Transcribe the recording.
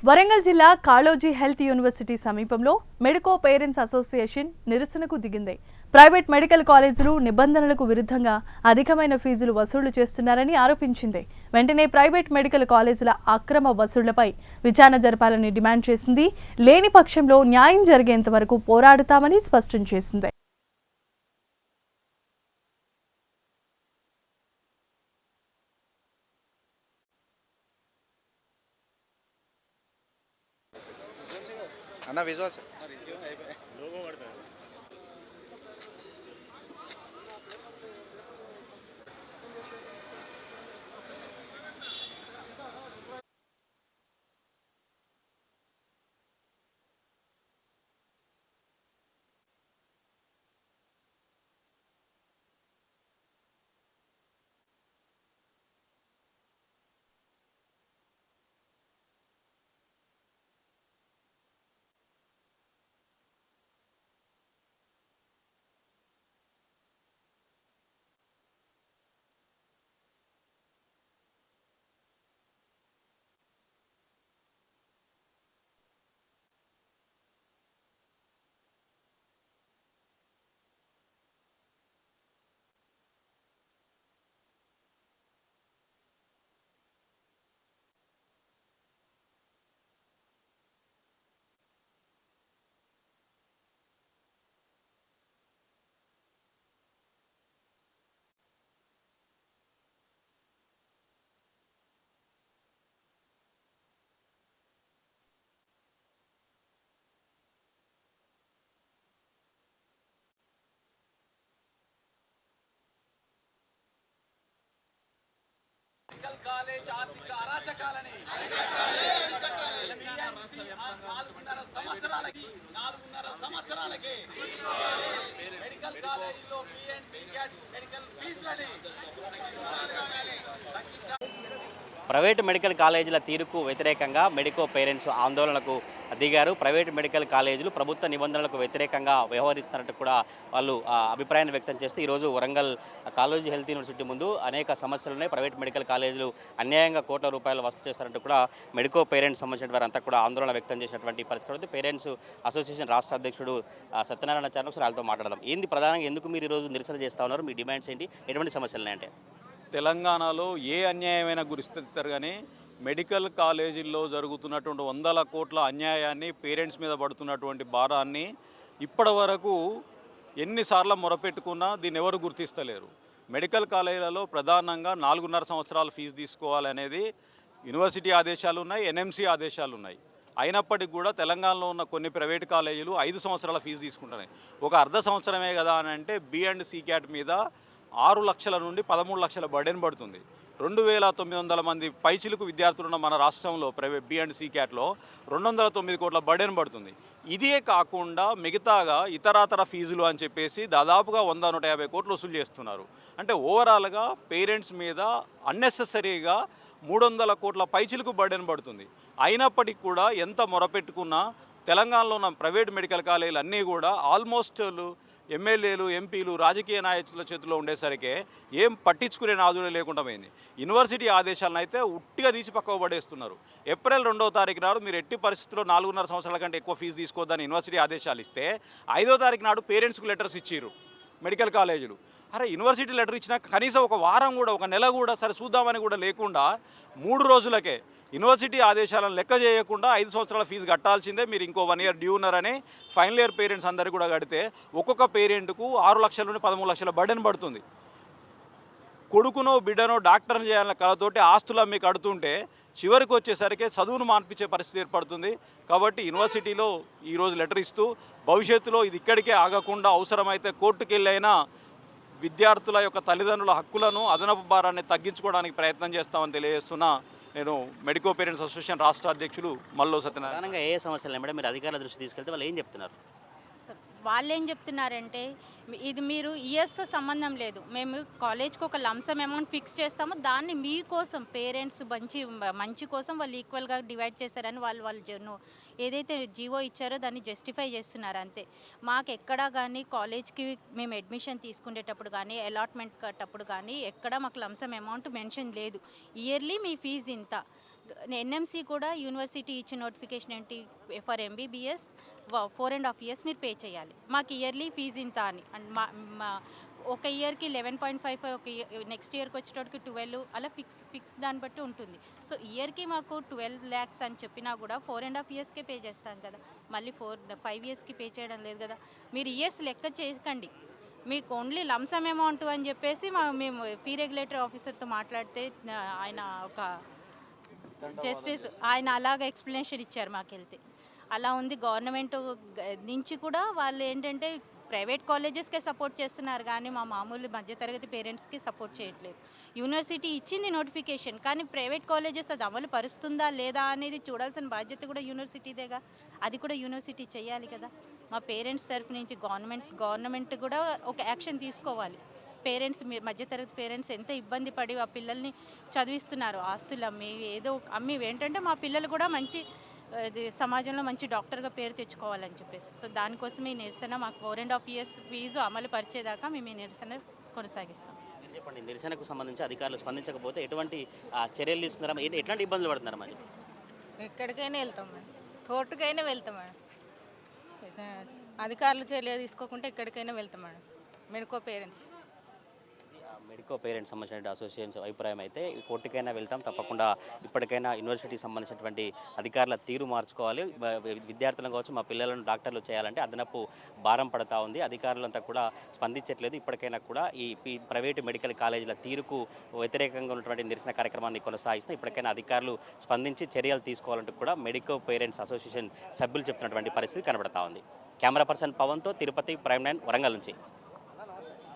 వరంగల్ జిల్లా Kaloji health university సమీపంలో medico parents association నిరసనకు దిగింది. ప్రైవేట్ మెడికల్ కాలేజీలు నిబంధనలకు విరుద్ధంగా అధికమైన ఫీజులు వసూలు చేస్తున్నారని ఆరోపించింది. వెంటనే ప్రైవేట్ మెడికల్ కాలేజీల అక్రమ వసూళ్లపై విచారణ జరపాలని డిమాండ్ చేసింది. లేని పక్షంలో న్యాయం జరిగేంత వరకు పోరాడుతామని స్పష్టం చేసింది. అన్న విజువల్స్ మెడికల్ కాలేజ్ ఆర్థిక అరాచకాలని నాలుగున్నర సంవత్సరాలకి మెడికల్ కాలేజీలో పిఎన్సి మెడికల్ ఫీజులని ప్రైవేటు మెడికల్ కాలేజీల తీరుకు వ్యతిరేకంగా మెడికో పేరెంట్స్ ఆందోళనకు దిగారు. ప్రైవేటు మెడికల్ కాలేజీలు ప్రభుత్వ నిబంధనలకు వ్యతిరేకంగా వ్యవహరిస్తున్నట్టు కూడా వాళ్ళు అభిప్రాయాన్ని వ్యక్తం చేస్తూ ఈరోజు వరంగల్ కాళోజీ హెల్త్ యూనివర్సిటీ ముందు అనేక సమస్యలున్నాయి. ప్రైవేట్ మెడికల్ కాలేజీలు అన్యాయంగా కోట్ల రూపాయలు వసూలు చేస్తారంటూ కూడా మెడికో పేరెంట్స్ సంబంధించిన వారంతా కూడా ఆందోళన వ్యక్తం చేసినటువంటి పరిస్థితి. పేరెంట్స్ అసోసియేషన్ రాష్ట్ర అధ్యక్షుడు సత్యనారాయణ చారు వాళ్ళతో మాట్లాడదాం. ఏంది ప్రధానంగా ఎందుకు మీరు ఈరోజు నిరసన చేస్తూ ఉన్నారు? మీ డిమాండ్స్ ఏంటి? ఎటువంటి సమస్యలు ఉన్నాయంటే తెలంగాణలో ఏ అన్యాయమైనా గురిస్తారు కానీ మెడికల్ కాలేజీల్లో జరుగుతున్నటువంటి వందల కోట్ల అన్యాయాన్ని, పేరెంట్స్ మీద పడుతున్నటువంటి భారాన్ని ఇప్పటి వరకు ఎన్నిసార్లు మొరపెట్టుకున్నా దీన్ని ఎవరు గుర్తిస్తలేరు. మెడికల్ కాలేజీలలో ప్రధానంగా 4.5 సంవత్సరాల ఫీజు తీసుకోవాలనేది యూనివర్సిటీ ఆదేశాలు ఉన్నాయి, ఎన్ఎంసీ ఆదేశాలు ఉన్నాయి. అయినప్పటికీ కూడా తెలంగాణలో ఉన్న కొన్ని ప్రైవేట్ కాలేజీలు 5 సంవత్సరాల ఫీజు తీసుకుంటున్నాయి. ఒక అర్ధ సంవత్సరమే కదా అని అంటే B&C క్యాట్ మీద 6 లక్షల నుండి 13 లక్షల బర్డెన్ పడుతుంది. 2,900 మంది పైచిలుకు విద్యార్థులున్న మన రాష్ట్రంలో ప్రైవేట్ B&C క్యాట్లో 209 కోట్ల బర్డెన్ పడుతుంది. ఇదే కాకుండా మిగతాగా ఇతరాతర ఫీజులు అని చెప్పేసి దాదాపుగా 100-150 కోట్లు వసూలు చేస్తున్నారు. అంటే ఓవరాల్గా పేరెంట్స్ మీద అన్నెసెసరీగా 300 కోట్ల పైచిలుకు బర్డెన్ పడుతుంది. అయినప్పటికీ కూడా ఎంత మొరపెట్టుకున్నా తెలంగాణలో ఉన్న ప్రైవేట్ మెడికల్ కాలేజీలు అన్నీ కూడా ఆల్మోస్ట్ ఎమ్మెల్యేలు, ఎంపీలు, రాజకీయ నాయకుల చేతిలో ఉండేసరికి ఏం పట్టించుకునే నాదుడే లేకుండా పోయింది. యూనివర్సిటీ ఆదేశాలను అయితే ఉట్టిగా తీసి పక్కకు పడేస్తున్నారు. ఏప్రిల్ 2వ తారీఖు నాడు మీరు ఎట్టి పరిస్థితుల్లో 4.5 సంవత్సరాల కంటే ఎక్కువ ఫీజు తీసుకోవద్దని యూనివర్సిటీ ఆదేశాలు ఇస్తే 5వ తారీఖు నాడు పేరెంట్స్కు లెటర్స్ ఇచ్చిర్రు మెడికల్ కాలేజీలు. అరే యూనివర్సిటీ లెటర్ ఇచ్చినా కనీసం ఒక వారం కూడా, ఒక నెల కూడా సరే చూద్దామని కూడా లేకుండా 3 రోజులకే యూనివర్సిటీ ఆదేశాలను లెక్క చేయకుండా 5 సంవత్సరాల ఫీజు కట్టాల్సిందే, మీరు ఇంకో 1 ఇయర్ డ్యూ ఉన్నారని ఫైనల్ ఇయర్ పేరెంట్స్ అందరికీ కూడా కడితే ఒక్కొక్క పేరెంట్కు 6 లక్షల నుండి 13 లక్షల బర్డెన్ పడుతుంది. కొడుకునో బిడ్డనో డాక్టర్ని చేయాలన్న కళతోటి ఆస్తులు అమ్మి కడుతుంటే చివరికి వచ్చేసరికి చదువును మాన్పించే పరిస్థితి ఏర్పడుతుంది. కాబట్టి యూనివర్సిటీలో ఈరోజు లెటర్ ఇస్తూ భవిష్యత్తులో ఇది ఇక్కడికే ఆగకుండా అవసరమైతే కోర్టుకు వెళ్ళైనా విద్యార్థుల యొక్క తల్లిదండ్రుల హక్కులను, అదనపు భారాన్ని తగ్గించుకోవడానికి ప్రయత్నం చేస్తామని తెలియజేస్తున్నా. నేను మెడికో పేరెంట్స్ అసోసియేషన్ రాష్ట్ర అధ్యక్షులు మల్లో సత్యనారాయణ. ప్రధానంగా ఏ సమస్యలు మేడం మీరు అధికారుల దృష్టి తీసుకెళ్తే వాళ్ళు ఏం చెప్తున్నారు? వాళ్ళు ఏం చెప్తున్నారంటే ఇది మీరు ఇయర్స్తో సంబంధం లేదు, మేము కాలేజ్కి ఒక లంసమ్ అమౌంట్ ఫిక్స్ చేస్తాము, దాన్ని మీకోసం పేరెంట్స్ మంచి కోసం వాళ్ళు ఈక్వల్గా డివైడ్ చేశారని వాళ్ళు ఏదైతే జీవో ఇచ్చారో దాన్ని జస్టిఫై చేస్తున్నారు అంతే. మాకు ఎక్కడా కానీ కాలేజ్కి మేము అడ్మిషన్ తీసుకునేటప్పుడు కానీ అలాట్మెంట్ కట్టప్పుడు కానీ ఎక్కడా మాకు లంసమ్ అమౌంట్ మెన్షన్ లేదు. ఇయర్లీ మీ ఫీజు ఇంత, ఎన్ఎంసీ కూడా యూనివర్సిటీ ఇచ్చిన నోటిఫికేషన్ ఏంటి, ఫర్ ఎంబీబీఎస్ 4.5 years మీరు పే చేయాలి, మాకు ఇయర్లీ ఫీజు ఇంత అని. అండ్ మా ఒక ఇయర్కి 11.55, ఒక నెక్స్ట్ ఇయర్కి వచ్చేటోటికి 12, అలా ఫిక్స్ దాన్ని బట్టి ఉంటుంది. సో ఇయర్కి మాకు 12 lakhs అని చెప్పినా కూడా 4.5 yearsకే పే చేస్తాం కదా, మళ్ళీ 5 yearsకి పే చేయడం లేదు కదా. మీరు ఇయర్స్ లెక్క చేయకండి, మీకు ఓన్లీ లంసమ్ అమౌంట్ అని చెప్పేసి మేము ఫీ రెగ్యులేటరీ ఆఫీసర్తో మాట్లాడితే ఆయన ఒక జస్టిస్ ఆయన అలాగ ఎక్స్ప్లెనేషన్ ఇచ్చారు మాకు వెళ్తే. అలా ఉంది. గవర్నమెంట్ నుంచి కూడా వాళ్ళు ఏంటంటే ప్రైవేట్ కాలేజెస్కే సపోర్ట్ చేస్తున్నారు కానీ మా మామూలు మధ్యతరగతి పేరెంట్స్కి సపోర్ట్ చేయట్లేదు. యూనివర్సిటీ ఇచ్చింది నోటిఫికేషన్, కానీ ప్రైవేట్ కాలేజెస్ అది అమలు పరుస్తుందా లేదా అనేది చూడాల్సిన బాధ్యత కూడా యూనివర్సిటీదేగా. అది కూడా యూనివర్సిటీ చేయాలి కదా. మా పేరెంట్స్ తరఫు నుంచి గవర్నమెంట్ కూడా ఒక యాక్షన్ తీసుకోవాలి. పేరెంట్స్, మధ్యతరగతి పేరెంట్స్ ఎంత ఇబ్బంది పడి ఆ పిల్లల్ని చదివిస్తున్నారు, ఆస్తులు అమ్మి ఏదో అమ్మి. ఏంటంటే మా పిల్లలు కూడా మంచి సమాజంలో మంచి డాక్టర్గా పేరు తెచ్చుకోవాలని చెప్పేసి. సో దానికోసం ఈ నిరసన, మాకు 4.5 years ఫీజు అమలు పరిచేదాకా మేము ఈ నిరసన కొనసాగిస్తాం. చెప్పండి, నిరసనకు సంబంధించి అధికారులు స్పందించకపోతే ఎటువంటి చర్యలు తీసుకున్నారా, ఎట్లాంటి ఇబ్బందులు పడుతున్నారు మరి? ఎక్కడికైనా వెళ్తాం మేడం, కోర్టుకైనా వెళ్తాం మేడం. అధికారులు చర్య తీసుకోకుంటే ఎక్కడికైనా వెళ్తాం మేడం. మెడికో పేరెంట్స్ సంబంధించిన అసోసియేషన్ అభిప్రాయం అయితే కోర్టుకైనా వెళ్తాం, తప్పకుండా ఇప్పటికైనా యూనివర్సిటీకి సంబంధించినటువంటి అధికారుల తీరు మార్చుకోవాలి. విద్యార్థులను కావచ్చు, మా పిల్లలను డాక్టర్లు చేయాలంటే అదనపు భారం పడతా ఉంది. అధికారులంతా కూడా స్పందించట్లేదు. ఇప్పటికైనా కూడా ఈ ప్రైవేటు మెడికల్ కాలేజీల తీరుకు వ్యతిరేకంగా ఉన్నటువంటి నిరసన కార్యక్రమాన్ని కొనసాగిస్తాం. ఇప్పటికైనా అధికారులు స్పందించి చర్యలు తీసుకోవాలంటూ కూడా మెడికో పేరెంట్స్ అసోసియేషన్ సభ్యులు చెప్తున్నటువంటి పరిస్థితి కనబడతా ఉంది. కెమెరా పర్సన్ పవన్తో తిరుపతి, ప్రైమ్ 9 వరంగల్ నుంచి.